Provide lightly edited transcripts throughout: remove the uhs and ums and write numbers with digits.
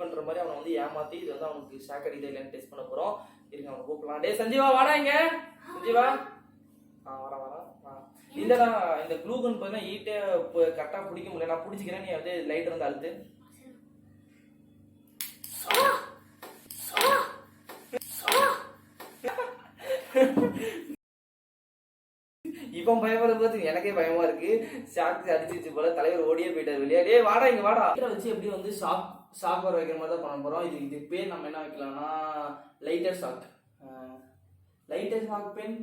பண்ற மாதிரி அவனை வந்து ஏமாத்தி இது வந்து அவனுக்கு ஷாக் அடிக்குது இல்லைன்னு டெஸ்ட் பண்ண போறோம். இருங்க அவனை கூப்பிடலாம். டே சஞ்சீவா வாடா இங்க. சஞ்சீவா வரேன். இந்த க்ளூகன் பார்த்தீங்கன்னா ஈட்டே கரெக்டாக பிடிக்க முடியல. நான் பிடிச்சிக்கிறேன், நீ வந்து லைட்டர் வந்து அழுத்து. இவன் பயமா இருக்கு, எனக்கே பயமா இருக்கு. ஷாக் அடிச்சிச்சு போல, தலைவர் ஓடியே போயிட்டாரு வெளியே. டே வாடா இங்க வாடா. வச்சு எப்படி வந்து ஷாக் வர வைக்கிற மாதிரி தான் பண்ண போறோம். இது பேர் நம்ம என்ன வைக்கலாம்னா lighter shock. Lighter shock pen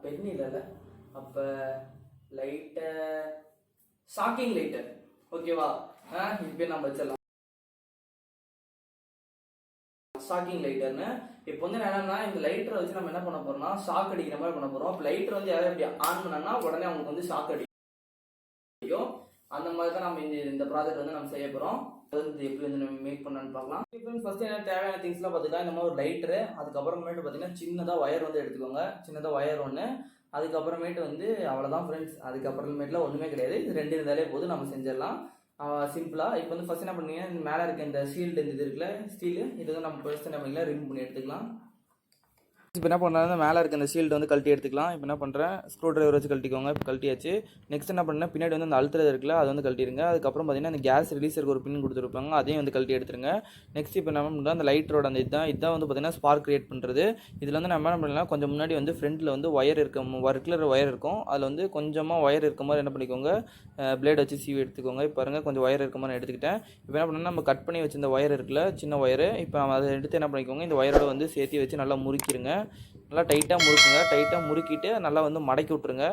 pen இல்லைல்ல, அப்ப லைட்டர் ஷாக்கிங் லைட்டர். ஓகேவா? இப்போ நம்ம வச்சிடலாம் ஷாக்கிங் லைட்டர்னு. இப்போ வந்து என்னன்னா இந்த லைட்டரை வச்சு நம்ம என்ன பண்ண போறோம்னா ஷாக் அடிக்கிற மாதிரி பண்ண போறோம். இப்போ லைட்டர் வந்து யாரும் இப்படி ஆன் பண்ணா உடனே அவங்களுக்கு வந்து ஷாக் அடிக்கும். அந்த மாதிரி தான் நம்ம இந்த ப்ராஜெக்ட் வந்து நம்ம செய்ய போறோம். அது எப்படி வந்து நம்ம மேக் பண்ணலான்னு பார்க்கலாம். ஃபர்ஸ்ட் என்ன தேவையான திங்ஸ்லாம் பார்த்துக்கலாம். இந்த மாதிரி ஒரு லைட்டரு, அதுக்கப்புறமேட்டு பார்த்தீங்கன்னா சின்னதாக ஒயர் வந்து எடுத்துக்கோங்க. சின்னதாக ஒயர் ஒன்று, அதுக்கப்புறமேட்டு வந்து அவ்வளோதான் ஃப்ரெண்ட்ஸ். அதுக்கப்புறமேட்டுலாம் ஒன்றுமே கிடையாது. இது 2 இருந்தாலே போதும், நம்ம செஞ்சிடலாம் சிம்பிளாக. இப்போ வந்து ஃபர்ஸ்ட் என்ன பண்ணீங்க, மேலே இருக்க இந்த ஷீல்டு இந்த இது இருக்குல்ல ஸ்டீலு, இது வந்து நம்ம ஃபர்ஸ்ட் என்ன பண்ணிக்கலாம் ரிமூவ் பண்ணி எடுத்துக்கலாம். இப்போ என்ன பண்ணுறேன், மேலே இருக்க இந்த ஷீல்டு வந்து கழட்டி எடுத்துக்கலாம். இப்போ என்ன பண்ணுறேன், ஸ்க்ரூ டிரைவர் வச்சு கழட்டிக்கோங்க. இப்போ கழட்டியாச்சு. நெக்ஸ்ட் என்ன பண்ணுறேன், பின்னாடி வந்து அந்த அழுத்துறது இருக்குல்ல அது வந்து கழட்டிடுங்க. அதுக்கப்புறம் பார்த்தீங்கன்னா இந்த கேஸ் ரிலீஸருக்கு ஒரு பின் கொடுத்துருப்பாங்க, அதையும் வந்து கழட்டி எடுத்துருங்க. நெக்ஸ்ட் இப்போ என்ன பண்ணுறோம், அந்த லைட்டரோட அந்த இதான் வந்து பார்த்தீங்கன்னா ஸ்பார்க் கிரியேட் பண்ணுறது. இதில் வந்து நம்ம என்ன பண்ணலாம், கொஞ்சம் முன்னாடி வந்து ஃப்ரண்ட்டில் வந்து ஒயர் ரெகுலர் ஒயர் இருக்கும். அதில் வந்து கொஞ்சமாக ஒயர் இருக்க மாதிரி என்ன பண்ணிக்கோங்க, பிளேட் வச்சு சீவி எடுத்துக்கோங்க. இப்போ பாருங்கள் கொஞ்சம் ஒயர் இருக்க மாதிரி எடுத்துக்கிட்டேன். இப்போ என்ன பண்ணால் நம்ம கட் பண்ணி வச்சிருந்த ஒயர் இருக்குல்ல சின்ன ஒயரு, இப்போ நம்ம அதை எடுத்து என்ன பண்ணிக்கோங்க, இந்த ஒயரோட வந்து சேர்த்து வச்சு நல்லா முறுக்கிடுங்க. நல்லா டைட்டாக முறுக்குங்க. டைட்டாக முறுக்கிட்டு நல்லா வந்து மடக்கி விட்ருங்க.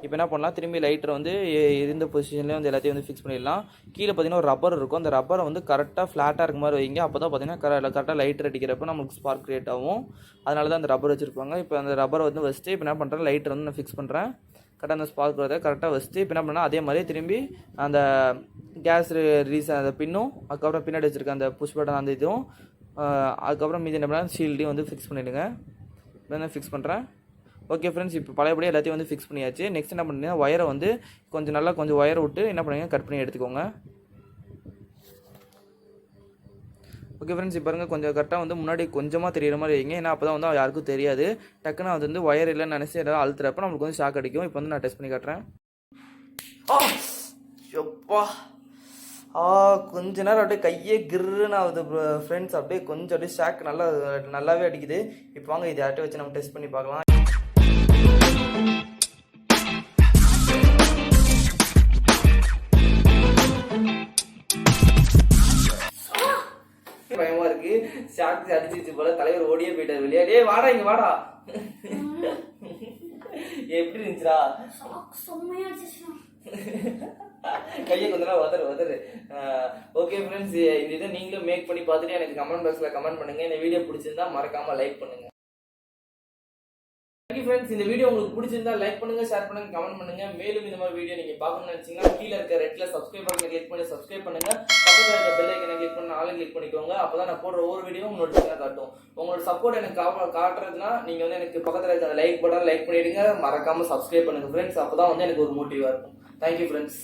இப்போ என்ன பண்ணலாம், திரும்பி லைட்டரை வந்து இருந்த பொசிஷன்லேயே வந்து எல்லாத்தையும் வந்து ஃபிக்ஸ் பண்ணிடலாம். கீழே பார்த்தீங்கன்னா ஒரு ரப்பர் இருக்கும். அந்த ரப்பரை வந்து கரெக்டாக ஃப்ளாட்டாக இருக்க மாதிரி வைங்க. அப்போ தான் பார்த்தீங்கன்னா கரெக்டாக லைட்டர் அடிக்கிறப்ப நமக்கு ஸ்பார்க் கிரியேட் ஆகும். அதனால தான் அந்த ரப்பர் வச்சுருப்பாங்க. இப்போ அந்த ரப்பரை வந்து வச்சுட்டு இப்போ என்ன பண்ணுறேன், லைட்டர் வந்து நான் ஃபிக்ஸ் பண்ணுறேன். கரெக்டாக அந்த ஸ்பார்க் வரதை கரெக்டாக வச்சுட்டு இப்போ என்ன பண்ணால் அதே மாதிரியே திரும்பி அந்த கேஸ் ரிலீஸ் அந்த பின்னும், அதுக்கப்புறம் பின்னாடி வச்சுருக்க அந்த புஷ் பட்டன் அந்த இதுவும், அதுக்கப்புறம் மீதி என்ன பண்ணால் ஷீல்டையும் வந்து ஃபிக்ஸ் பண்ணிவிடுங்க. இப்போ நான் ஃபிக்ஸ் பண்ணுறேன். ஓகே ஃப்ரெண்ட்ஸ், இப்போ பழையபடியே எல்லாத்தையும் வந்து ஃபிக்ஸ் பண்ணியாச்சு. நெக்ஸ்ட் என்ன பண்ணுறீங்கன்னா ஒயரை வந்து கொஞ்சம் ஒயரை விட்டு என்ன பண்ணுங்க கட் பண்ணி எடுத்துக்கோங்க. ஓகே ஃப்ரெண்ட்ஸ், இப்போ பாருங்கள் கொஞ்சம் கரெக்டாக வந்து முன்னாடி கொஞ்சமாக தெரியிற மாதிரி வைங்க. ஏன்னா அப்போ தான் வந்து யாருக்கும் தெரியாது. டக்குன்னு அது வந்து ஒயர் இல்லைன்னு நினச்சி ஏதாவது அழுத்துறப்ப நம்மளுக்கு வந்து ஷாக் அடிக்கும். இப்போ வந்து நான் டெஸ்ட் பண்ணி காட்டுறேன். எப்பா கொஞ்ச நேரம் அப்படியே கையே கிருன்னு ஆகுது ஃப்ரெண்ட்ஸ். அப்படியே கொஞ்சம் அப்படியே ஷாக் நல்லாவே அடிக்குது. இப்போ வாங்க இதை யார்கிட்ட வச்சு நம்ம டெஸ்ட் பண்ணி பார்க்கலாம். பயமா இருக்கு, ஷாக் அடிச்சிச்சு போல, தலைவர் ஓடியே போயிட்டாரு வெளியே. டே வாடா இங்க வாடா. எப்படி இருந்துச்சுடா? கையை கொஞ்ச நேரம் வதரு. ஓகே ஃப்ரெண்ட்ஸ், இந்த இதை நீங்களும் மேக் பண்ணி பார்த்துட்டு எனக்கு கமெண்ட் பாக்ஸ்ல கமெண்ட் பண்ணுங்க. இந்த வீடியோ பிடிச்சிருந்தா மறக்காம லைக் பண்ணுங்க. ஃப்ரெண்ட்ஸ், இந்த வீடியோ உங்களுக்கு பிடிச்சிருந்தா லைக் பண்ணுங்க, ஷேர் பண்ணுங்க, கமெண்ட் பண்ணுங்க. மேலும் இந்த மாதிரி வீடியோ நீங்க பார்க்கணும்னு நினைச்சீங்கன்னா கீழே இருக்க ரெட்ல சப்ஸ்கிரைப் பட்டனை கிளிக் பண்ணி சப்ஸ்கிரைப் பண்ணுங்க. பக்கத்துல இருக்க பெல் ஐக்கனை கிளிக் பண்ணி ஆல் கிளிக் பண்ணிக்கோங்க. அப்பதான் நான் போடுற ஒவ்வொரு வீடியோ நோட்டிஃபிகேஷன் காட்டும். உங்களோட சப்போர்ட் எனக்கு காட்டுறதுனா நீங்க வந்து எனக்கு பக்கத்துல இருக்க லைக் பட்டன் லைக் பண்ணிடுங்க. மறக்காம சப்ஸ்கிரைப் பண்ணுங்க ஃப்ரெண்ட்ஸ். அப்பதான் வந்து எனக்கு ஒரு மோட்டிவா இருக்கும். Thank you friends.